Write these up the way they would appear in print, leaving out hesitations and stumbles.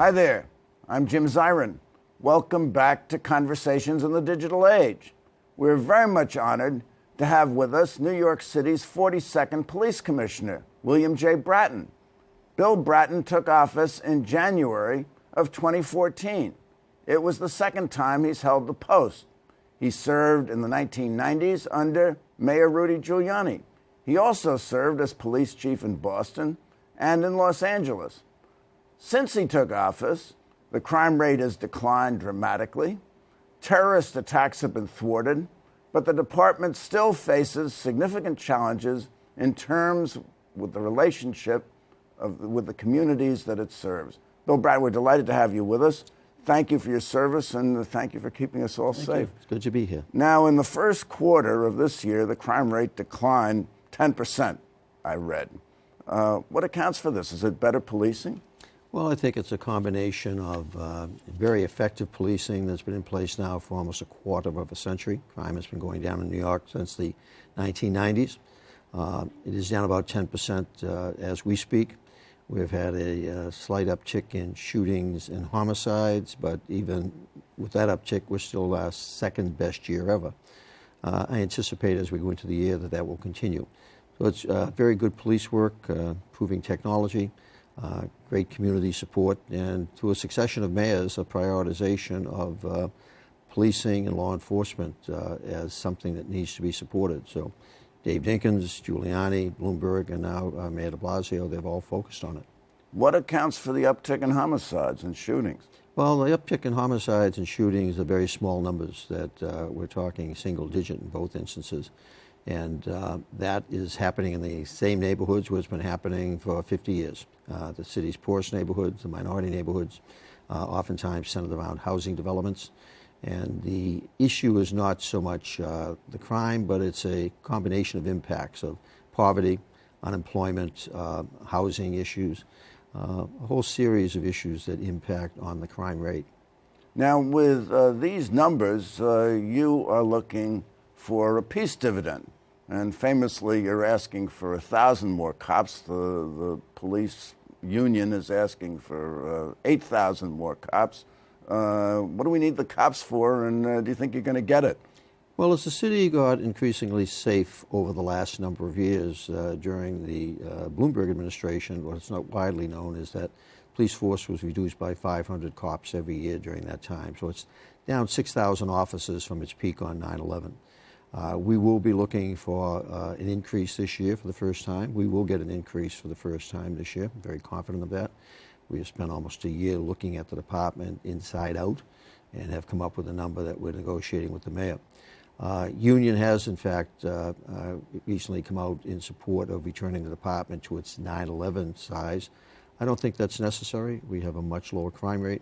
Hi there, I'm Jim Zirin. Welcome back to Conversations in the Digital Age. We're very much honored to have with us New York City's 42nd Police Commissioner, William J. Bratton. Bill Bratton took office in January of 2014. It was the second time he's held the post. He served in the 1990s under Mayor Rudy Giuliani. He also served as police chief in Boston and in Los Angeles. Since he took office, the crime rate has declined dramatically. Terrorist attacks have been thwarted, but the department still faces significant challenges in terms with the relationship with the communities that it serves. Bill Bratton, we're delighted to have you with us. Thank you for your service, and thank you for keeping us all safe. It's good to be here. Now, in the first quarter of this year, the crime rate declined 10%, I read. What accounts for this? Is it better policing? Well, I think it's a combination of very effective policing that's been in place now for almost a quarter of a century. Crime has been going down in New York since the 1990s. It is down about 10% as we speak. We've had a slight uptick in shootings and homicides, but even with that uptick, we're still our second best year ever. I anticipate as we go into the year that will continue. So it's very good police work, improving technology, great community support, and through a succession of mayors, a prioritization of policing and law enforcement as something that needs to be supported. So Dave Dinkins, Giuliani, Bloomberg, and now Mayor de Blasio, they've all focused on it. What accounts for the uptick in homicides and shootings? Well, the uptick in homicides and shootings are very small numbers that we're talking single digit in both instances. And that is happening in the same neighborhoods where it's been happening for 50 years. The city's poorest neighborhoods, the minority neighborhoods, oftentimes centered around housing developments. And the issue is not so much the crime, but it's a combination of impacts of poverty, unemployment, housing issues, a whole series of issues that impact on the crime rate. Now, with these numbers, you are looking for a peace dividend. And famously, you're asking for 1,000 more cops. The police union is asking for 8,000 more cops. What do we need the cops for, and do you think you're going to get it? Well, as the city got increasingly safe over the last number of years during the Bloomberg administration, what's not widely known is that police force was reduced by 500 cops every year during that time. So it's down 6,000 officers from its peak on 9/11. We will be looking for an increase this year for the first time. We will get an increase for the first time this year. I'm very confident of that. We have spent almost a year looking at the department inside out and have come up with a number that we're negotiating with the mayor. Union has, in fact, recently come out in support of returning the department to its 9/11 size. I don't think that's necessary. We have a much lower crime rate.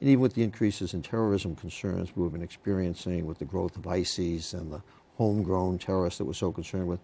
And even with the increases in terrorism concerns we've been experiencing with the growth of ISIS and the homegrown terrorists that we're so concerned with,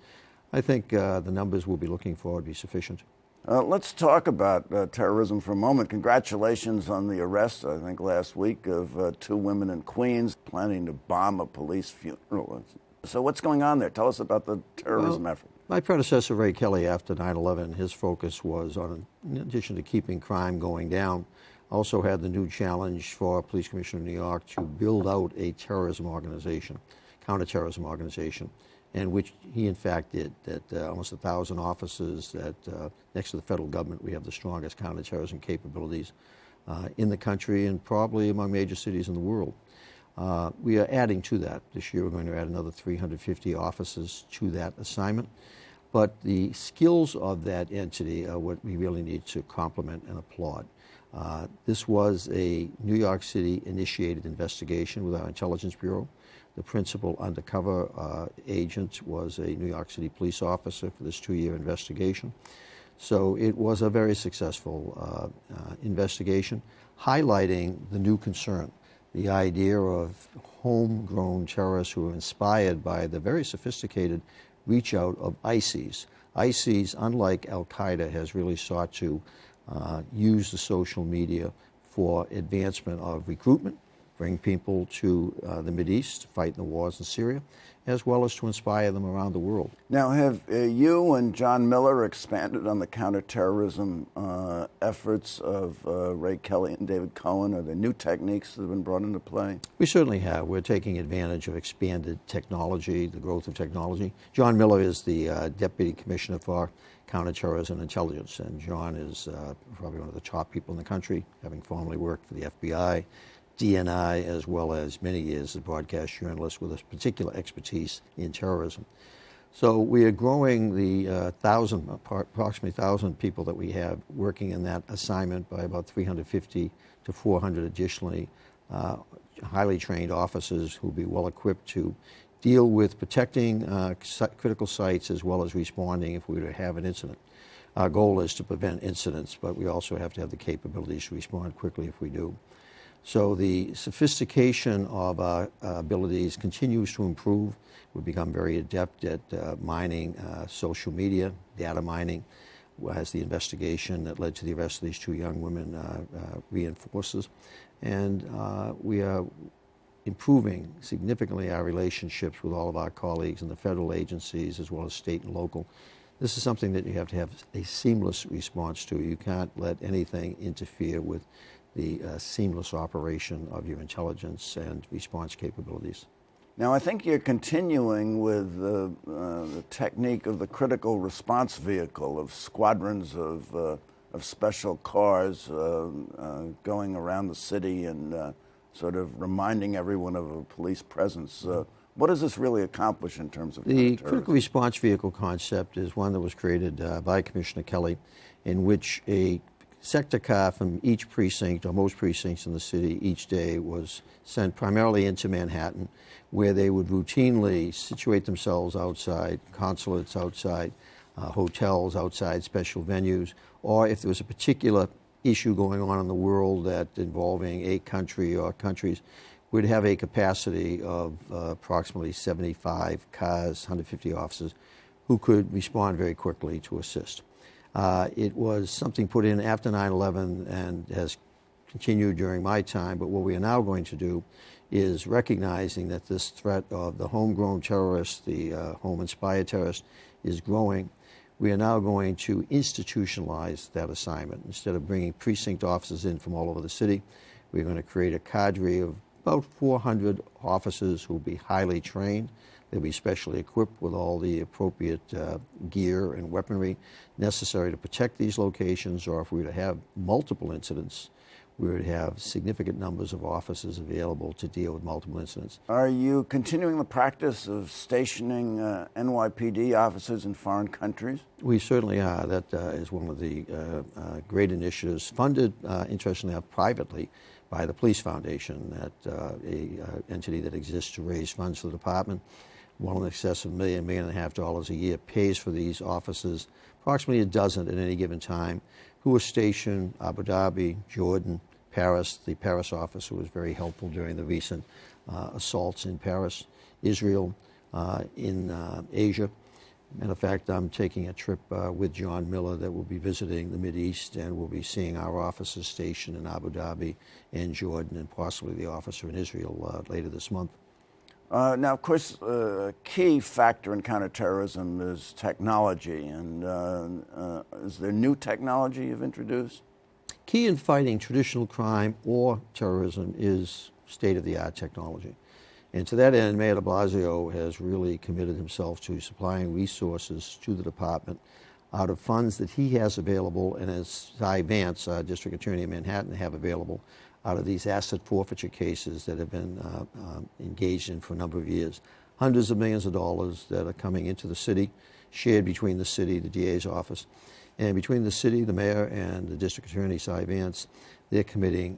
I think the numbers we'll be looking for would be sufficient. Let's talk about terrorism for a moment. Congratulations on the arrest, I think, last week of 2 women in Queens planning to bomb a police funeral. So what's going on there? Tell us about the terrorism effort. My predecessor, Ray Kelly, after 9/11, his focus was on, in addition to keeping crime going down, also had the new challenge for Police Commissioner of New York to build out a terrorism organization, counterterrorism organization, and which he in fact did. That almost 1,000 officers. That next to the federal government, we have the strongest counterterrorism capabilities in the country and probably among major cities in the world. We are adding to that. This year we're going to add another 350 officers to that assignment. But the skills of that entity are what we really need to compliment and applaud. This was a New York City initiated investigation with our Intelligence Bureau. The principal undercover agent was a New York City police officer for this 2-year investigation. So it was a very successful investigation, highlighting the new concern, the idea of homegrown terrorists who are inspired by the very sophisticated reach out of ISIS. ISIS, unlike Al-Qaeda, has really sought to use the social media for advancement of recruitment, bring people to the Mideast to fight in the wars in Syria, as well as to inspire them around the world. Now, have you and John Miller expanded on the counterterrorism efforts of Ray Kelly and David Cohen? Are there new techniques that have been brought into play? We certainly have. We're taking advantage of expanded technology, the growth of technology. John Miller is the Deputy Commissioner for Counterterrorism Intelligence, and John is probably one of the top people in the country, having formerly worked for the FBI, DNI, as well as many years as a broadcast journalist with a particular expertise in terrorism. So we are growing the approximately 1,000 people that we have working in that assignment by about 350 to 400 additionally highly trained officers who will be well equipped to deal with protecting critical sites as well as responding if we were to have an incident. Our goal is to prevent incidents, but we also have to have the capabilities to respond quickly if we do. So the sophistication of our abilities continues to improve. We've become very adept at mining social media, data mining, as the investigation that led to the arrest of these two young women reinforces. And we are improving significantly our relationships with all of our colleagues in the federal agencies as well as state and local. This is something that you have to have a seamless response to. You can't let anything interfere with the seamless operation of your intelligence and response capabilities. Now, I think you're continuing with the technique of the critical response vehicle, of squadrons of special cars going around the city and sort of reminding everyone of a police presence. What does this really accomplish in terms of the critical response vehicle concept is one that was created by Commissioner Kelly, in which a sector car from each precinct, or most precincts in the city, each day was sent primarily into Manhattan, where they would routinely situate themselves outside consulates, outside hotels, outside special venues, or if there was a particular issue going on in the world that involving a country or countries, we'd have a capacity of approximately 75 cars, 150 officers, who could respond very quickly to assist. It was something put in after 9/11 and has continued during my time, but what we are now going to do is recognizing that this threat of the homegrown terrorist, the home-inspired terrorist, is growing. We are now going to institutionalize that assignment. Instead of bringing precinct officers in from all over the city, we're going to create a cadre of about 400 officers who will be highly trained. They'll be specially equipped with all the appropriate gear and weaponry necessary to protect these locations, or if we were to have multiple incidents, we would have significant numbers of officers available to deal with multiple incidents. Are you continuing the practice of stationing NYPD officers in foreign countries? We certainly are. That is one of the great initiatives funded, interestingly enough, privately by the Police Foundation, that an entity that exists to raise funds for the department. Well in excess of $1 million, $1.5 million a year pays for these officers, approximately a dozen at any given time, who are stationed Abu Dhabi, Jordan, Paris. The Paris officer was very helpful during the recent assaults in Paris, Israel, in Asia. Matter of fact, I'm taking a trip with John Miller that will be visiting the Mideast, and we'll be seeing our officers stationed in Abu Dhabi and Jordan, and possibly the officer in Israel later this month. Now, of course, a key factor in counterterrorism is technology. And is there new technology you've introduced? Key in fighting traditional crime or terrorism is state-of-the-art technology. And to that end, Mayor de Blasio has really committed himself to supplying resources to the department out of funds that he has available, and as Cy Vance, District Attorney of Manhattan, have available out of these asset forfeiture cases that have been engaged in for a number of years. Hundreds of millions of dollars that are coming into the city, shared between the city, the DA's office, and between the city, the mayor, and the District Attorney, Cy Vance. They're committing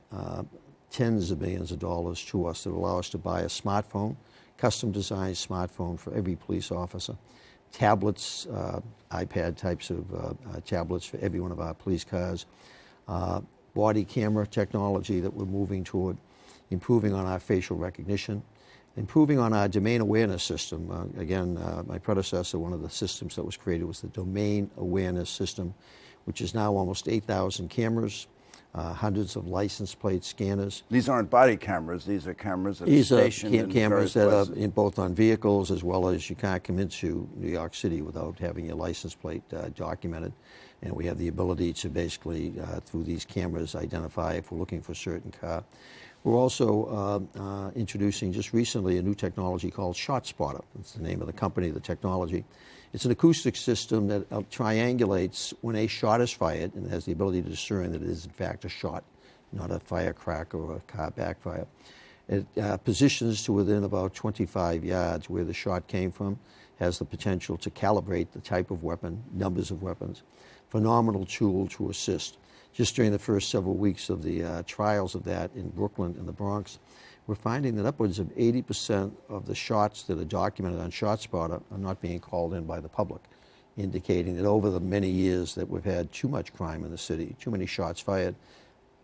tens of millions of dollars to us that allow us to buy a smartphone, custom-designed smartphone for every police officer. tablets, iPad types of tablets for every one of our police cars, body camera technology that we're moving toward, improving on our facial recognition, improving on our domain awareness system. Again, my predecessor, one of the systems that was created was the domain awareness system, which is now almost 8,000 cameras, hundreds of license plate scanners. These aren't body cameras. These are cameras that are stationed in cameras various that places. are both on vehicles, as well as you can't come into New York City without having your license plate documented. And we have the ability to basically, through these cameras, identify if we're looking for a certain car. We're also introducing just recently a new technology called ShotSpotter. That's the name of the company, the technology. It's an acoustic system that triangulates when a shot is fired and has the ability to discern that it is in fact a shot, not a firecracker or a car backfire. It positions to within about 25 yards where the shot came from, has the potential to calibrate the type of weapon, numbers of weapons. Phenomenal tool to assist. Just during the first several weeks of the trials of that in Brooklyn and the Bronx, we're finding that upwards of 80% of the shots that are documented on ShotSpotter are not being called in by the public, indicating that over the many years that we've had too much crime in the city, too many shots fired,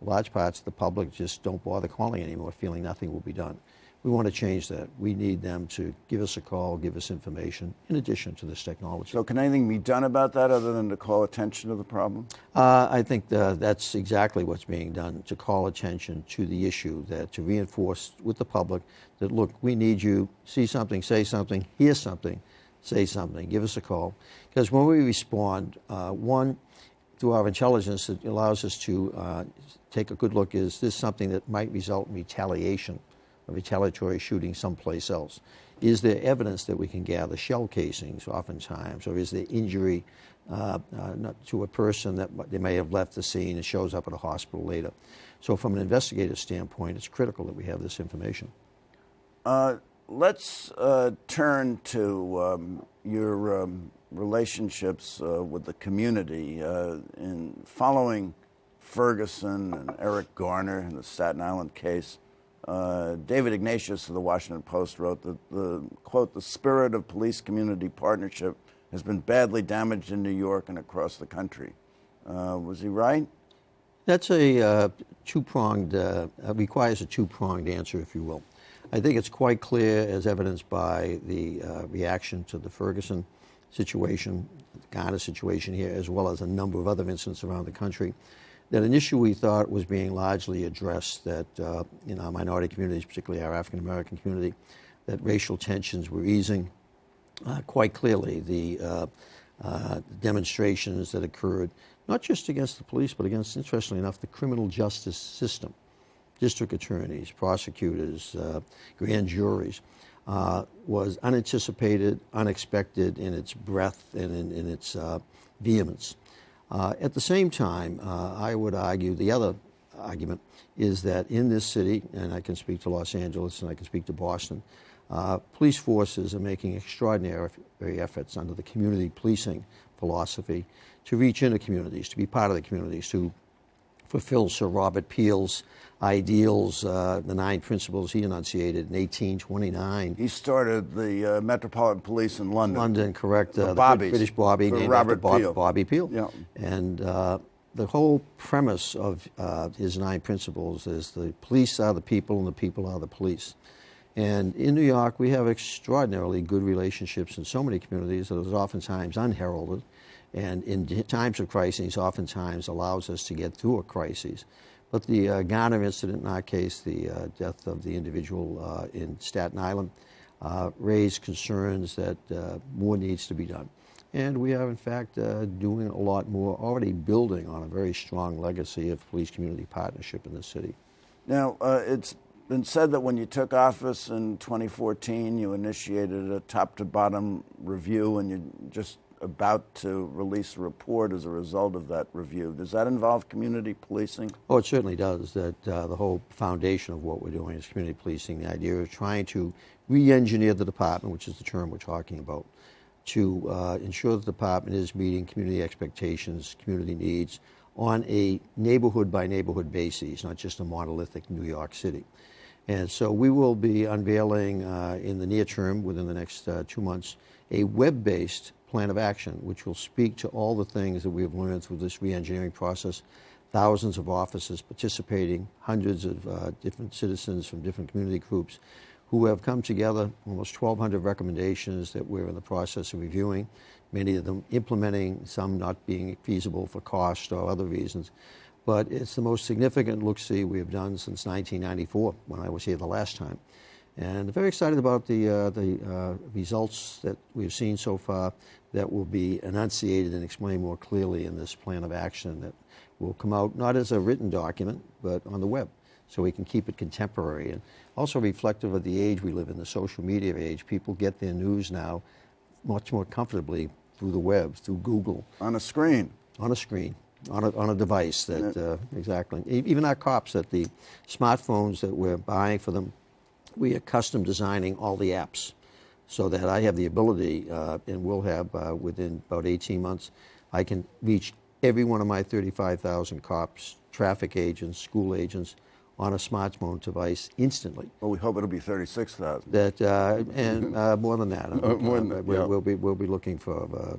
large parts of the public just don't bother calling anymore, feeling nothing will be done. We want to change that. We need them to give us a call, give us information, in addition to this technology. So can anything be done about that other than to call attention to the problem? I think that's exactly what's being done, to call attention to the issue, that to reinforce with the public that, look, we need you, see something, say something, hear something, say something, give us a call. Because when we respond, one, through our intelligence, it allows us to take a good look, is this something that might result in retaliation, a retaliatory shooting someplace else? Is there evidence that we can gather, shell casings oftentimes, or is there injury not to a person that they may have left the scene and shows up at a hospital later? So from an investigative standpoint, it's critical that we have this information. Let's turn to your relationships with the community. In following Ferguson and Eric Garner in the Staten Island case, David Ignatius of the Washington Post wrote that quote, the spirit of police community partnership has been badly damaged in New York and across the country. Was he right? That's a two-pronged, requires a two-pronged answer, if you will. I think it's quite clear, as evidenced by the reaction to the Ferguson situation, the Garner situation here, as well as a number of other incidents around the country, that an issue we thought was being largely addressed, that in our minority communities, particularly our African-American community, that racial tensions were easing. Quite clearly, the demonstrations that occurred, not just against the police, but against, interestingly enough, the criminal justice system, district attorneys, prosecutors, grand juries, was unanticipated, unexpected in its breadth and in its vehemence. At the same time, I would argue the other argument is that in this city, and I can speak to Los Angeles and I can speak to Boston, police forces are making extraordinary efforts under the community policing philosophy to reach into communities, to be part of the communities, to fulfill Sir Robert Peel's ideals, the 9 principles he enunciated in 1829. He started the Metropolitan Police in London. London, correct. The British Bobby, named Robert after Peel. Bobby Peel. Yeah. And the whole premise of his 9 principles is the police are the people and the people are the police. And in New York, we have extraordinarily good relationships in so many communities that is oftentimes unheralded, and in times of crises, oftentimes allows us to get through a crisis. But the Garner incident, in our case, the death of the individual in Staten Island, raised concerns that more needs to be done. And we are, in fact, doing a lot more, already building on a very strong legacy of police-community partnership in the city. Now, it's been said that when you took office in 2014, you initiated a top-to-bottom review, and you're just about to release a report as a result of that review. Does that involve community policing? Oh, it certainly does. That the whole foundation of what we're doing is community policing, the idea of trying to re-engineer the department, which is the term we're talking about, to ensure the department is meeting community expectations, community needs, on a neighborhood-by-neighborhood basis, not just a monolithic New York City. And so we will be unveiling in the near term, within the next 2 months, a web-based plan of action, which will speak to all the things that we have learned through this re-engineering process. Thousands of officers participating, hundreds of different citizens from different community groups who have come together, almost 1,200 recommendations that we're in the process of reviewing, many of them implementing, some not being feasible for cost or other reasons. But it's the most significant look-see we have done since 1994, when I was here the last time. And very excited about the results that we've seen so far that will be enunciated and explained more clearly in this plan of action that will come out not as a written document, but on the web, so we can keep it contemporary and also reflective of the age we live in, the social media age. People get their news now much more comfortably through the web, through Google. On a screen. On a screen, on a device that, exactly. Even our cops, that the smartphones that we're buying for them, we are custom designing all the apps so that I have the ability, and we'll have within about 18 months, I can reach every one of my 35,000 cops, traffic agents, school agents, on a smartphone device instantly. Well, we hope it'll be 36,000. That and more than that. More than that, yeah. We'll be looking for a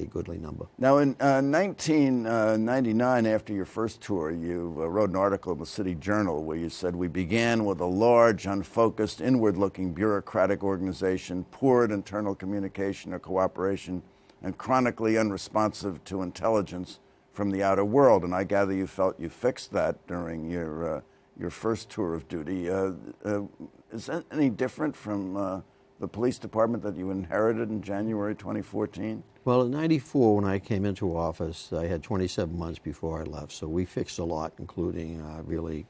goodly number. Now, in 1999, after your first tour, you wrote an article in the City Journal where you said, "We began with a large, unfocused, inward-looking bureaucratic organization, poor at internal communication or cooperation, and chronically unresponsive to intelligence from the outer world." And I gather you felt you fixed that during your first tour of duty. Is that any different from the police department that you inherited in January 2014? Well, in '94, when I came into office, I had 27 months before I left, so we fixed a lot, including really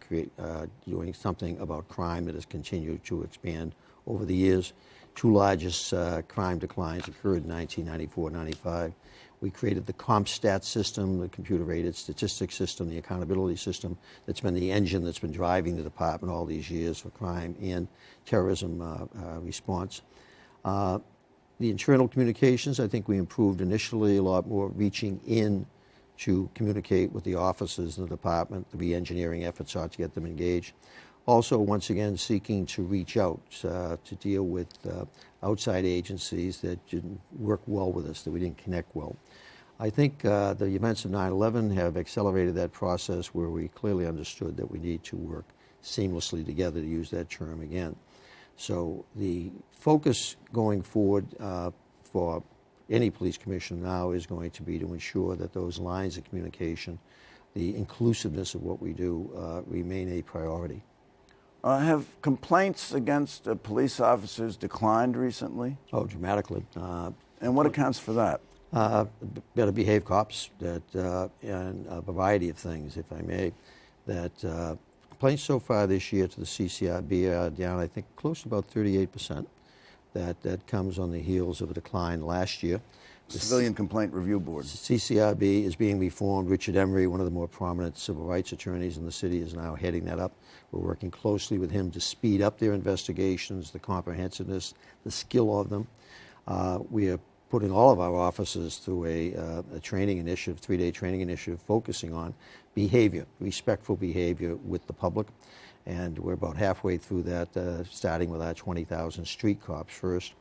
doing something about crime that has continued to expand over the years. Two largest crime declines occurred in 1994-95. We created the CompStat system, the computer-aided statistics system, the accountability system that's been the engine that's been driving the department all these years for crime and terrorism response. The internal communications, I think we improved initially a lot more, reaching in to communicate with the officers in the department. The re-engineering efforts are to get them engaged. Also, once again, seeking to reach out to deal with outside agencies that didn't work well with us, that we didn't connect well. I think the events of 9/11 have accelerated that process, where we clearly understood that we need to work seamlessly together, to use that term again. So the focus going forward for any police commissioner now is going to be to ensure that those lines of communication, the inclusiveness of what we do, remain a priority. Have complaints against police officers declined recently? Oh, dramatically. And what accounts for that? Better behaved cops, and a variety of things, if I may. That complaints so far this year to the CCRB are down, I think, close to about 38%. That comes on the heels of a decline last year. The Civilian Complaint Review Board. CCRB is being reformed. Richard Emery, one of the more prominent civil rights attorneys in the city, is now heading that up. We're working closely with him to speed up their investigations, the comprehensiveness, the skill of them. We are putting all of our officers through a training initiative, 3-day training initiative, focusing on behavior, respectful behavior with the public. And we're about halfway through that, starting with our 20,000 street cops first.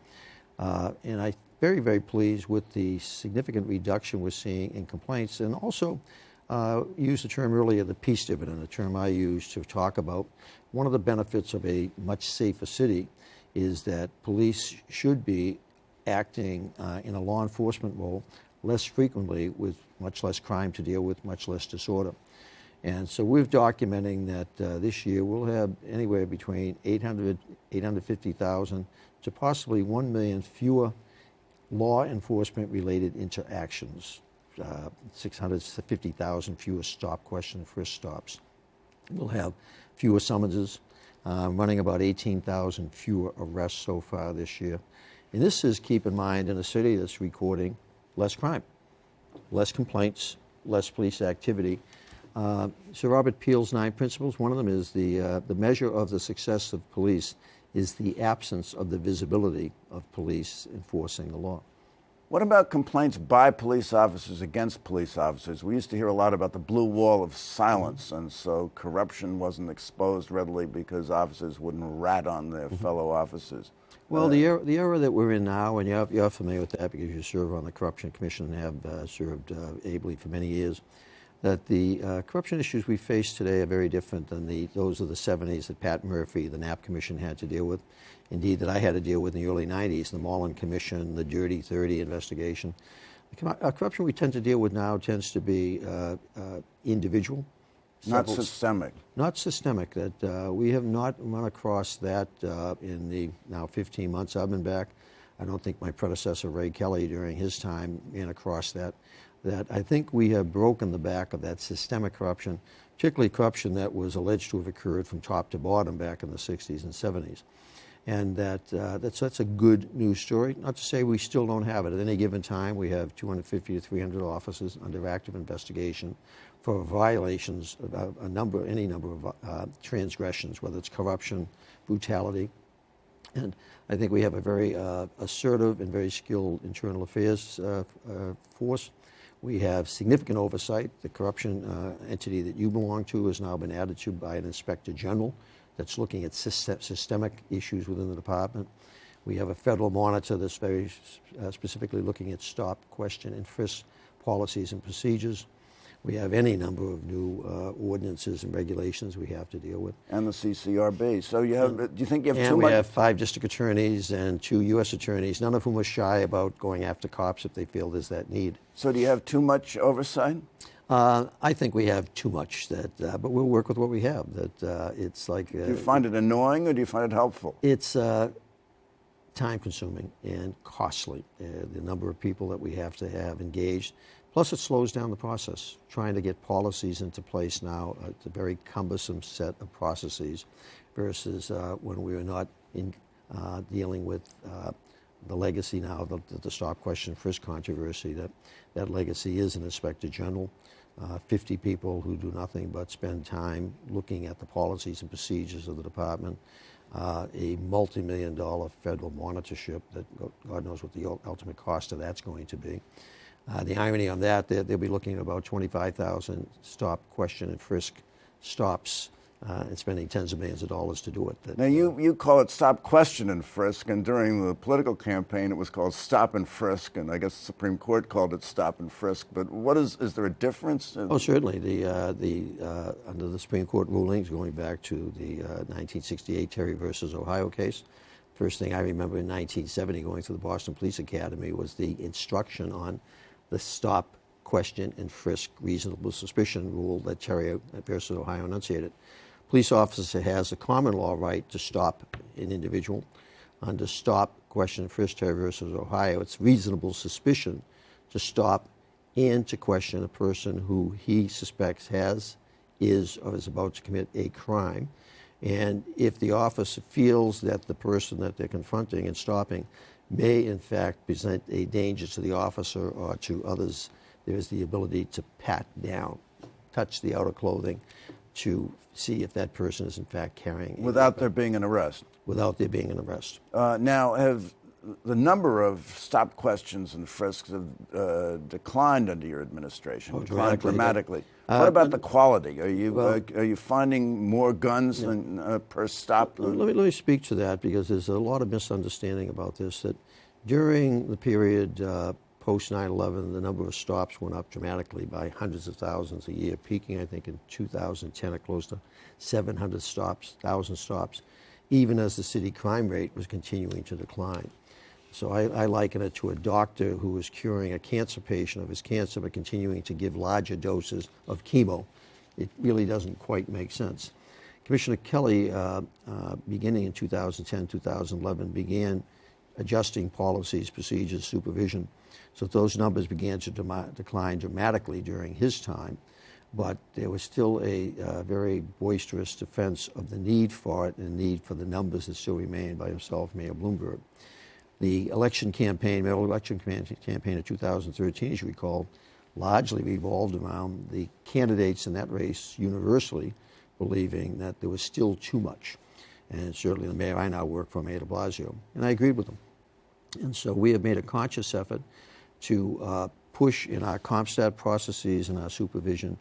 And I'm very, very pleased with the significant reduction we're seeing in complaints, and also used the term earlier, the peace dividend, a term I use to talk about. One of the benefits of a much safer city is that police should be acting in a law enforcement role less frequently, with much less crime to deal with, much less disorder. And so we're documenting that this year we'll have anywhere between 850,000 to possibly 1 million fewer law enforcement related interactions, 650,000 fewer stop question frisk stops. We'll have fewer summonses, running about 18,000 fewer arrests so far this year. And this is, keep in mind, in a city that's recording less crime, less complaints, less police activity. Sir Robert Peel's 9 principles, one of them is the measure of the success of police is the absence of the visibility of police enforcing the law. What about complaints by police officers against police officers? We used to hear a lot about the blue wall of silence, and so corruption wasn't exposed readily because officers wouldn't rat on their fellow officers. Well, the era that we're in now, and you're familiar with that because you serve on the Corruption Commission and have served ably for many years, that the corruption issues we face today are very different than those of the 70s that Pat Murphy, the Knapp Commission, had to deal with. Indeed, that I had to deal with in the early 90s, the Mullen Commission, the Dirty 30 investigation. The corruption we tend to deal with now tends to be individual. Not systemic. Not systemic. That we have not run across that in the now 15 months I've been back. I don't think my predecessor, Ray Kelly, during his time ran across that. That I think we have broken the back of that systemic corruption, particularly corruption that was alleged to have occurred from top to bottom back in the 60s and 70s. And that's a good news story. Not to say we still don't have it. At any given time, we have 250 to 300 officers under active investigation for violations of any number of transgressions, whether it's corruption, brutality. And I think we have a very assertive and very skilled internal affairs force. We have significant oversight. The corruption entity that you belong to has now been added to by an inspector general that's looking at systemic issues within the department. We have a federal monitor that's very specifically looking at stop, question, and frisk policies and procedures. We have any number of new ordinances and regulations we have to deal with. And the CCRB. So you have, do you think you have and too much? And we have 5 district attorneys and 2 U.S. attorneys, none of whom are shy about going after cops if they feel there's that need. So do you have too much oversight? I think we have too much, but we'll work with what we have. It's like. Do you find it annoying or do you find it helpful? It's time-consuming and costly. The number of people that we have to have engaged. Plus, it slows down the process. Trying to get policies into place now, it's a very cumbersome set of processes versus when we were not dealing with the legacy now, the stop, question, frisk controversy. That legacy is an inspector general. 50 people who do nothing but spend time looking at the policies and procedures of the department, a multi-million-dollar federal monitorship that God knows what the ultimate cost of that's going to be. The irony on that, they'll be looking at about 25,000 stop, question, and frisk stops and spending tens of millions of dollars to do it. Now, you call it stop, question, and frisk, and during the political campaign it was called stop and frisk, and I guess the Supreme Court called it stop and frisk. But is there a difference? Oh, certainly. Under the Supreme Court rulings, going back to the 1968 Terry versus Ohio case, first thing I remember in 1970 going through the Boston Police Academy was the instruction on the stop, question, and frisk reasonable suspicion rule that Terry versus Ohio enunciated. Police officer has a common law right to stop an individual. Under stop, question, and frisk, Terry versus Ohio, it's reasonable suspicion to stop and to question a person who he suspects is or is about to commit a crime. And if the officer feels that the person that they're confronting and stopping may in fact present a danger to the officer or to others, there's the ability to pat down, touch the outer clothing to see if that person is in fact carrying. Without there being an arrest? Without there being an arrest. Now, have the number of stop, questions, and frisks have declined under your administration? Declined dramatically. What about the quality? Are you finding more guns than per stop? Let me speak to that because there's a lot of misunderstanding about this. That during the period post 9/11, the number of stops went up dramatically by hundreds of thousands a year, peaking I think in 2010 at close to 700 stops, 1,000 stops, even as the city crime rate was continuing to decline. So I liken it to a doctor who is curing a cancer patient of his cancer but continuing to give larger doses of chemo. It really doesn't quite make sense. Commissioner Kelly, beginning in 2010, 2011, began adjusting policies, procedures, supervision, so those numbers began to decline dramatically during his time, but there was still a very boisterous defense of the need for it and the need for the numbers that still remain by himself, Mayor Bloomberg. The election campaign, mayoral election campaign of 2013, as you recall, largely revolved around the candidates in that race universally believing that there was still too much. And certainly the mayor I now work for, Mayor de Blasio, and I agreed with him. And so we have made a conscious effort to push in our CompStat processes and our supervision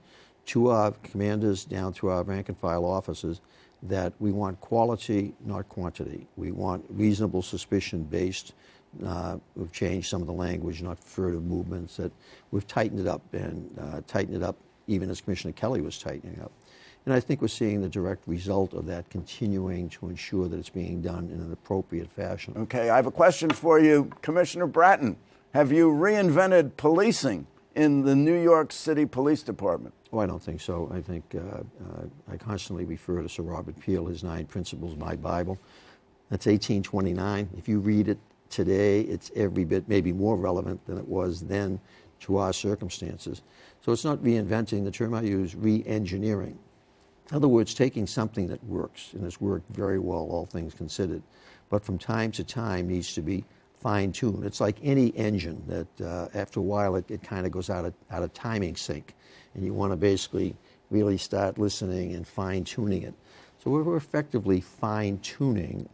to our commanders down through our rank and file officers that we want quality, not quantity. We want reasonable suspicion based. We've changed some of the language, not furtive movements. That we've tightened it up and tightened it up even as Commissioner Kelly was tightening up. And I think we're seeing the direct result of that continuing to ensure that it's being done in an appropriate fashion. Okay, I have a question for you. Commissioner Bratton, have you reinvented policing in the New York City Police Department? Oh, I don't think so. I think I constantly refer to Sir Robert Peel, his 9 Principles, my Bible. That's 1829. If you read it today, it's every bit, maybe more relevant than it was then to our circumstances. So it's not reinventing. The term I use, re-engineering. In other words, taking something that works, and has worked very well, all things considered, but from time to time needs to be fine-tuned. It's like any engine that after a while it kind of goes out of timing sync, and you want to basically really start listening and fine-tuning it. So we're effectively fine-tuning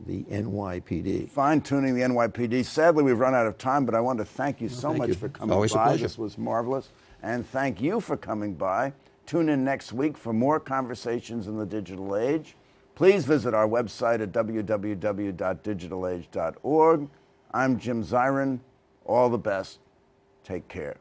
the NYPD. Fine-tuning the NYPD. Sadly, we've run out of time, but I want to thank you so much for coming Always by. a pleasure. This was marvelous. And thank you for coming by. Tune in next week for more conversations in the digital age. Please visit our website at www.digitalage.org. I'm Jim Zirin. All the best. Take care.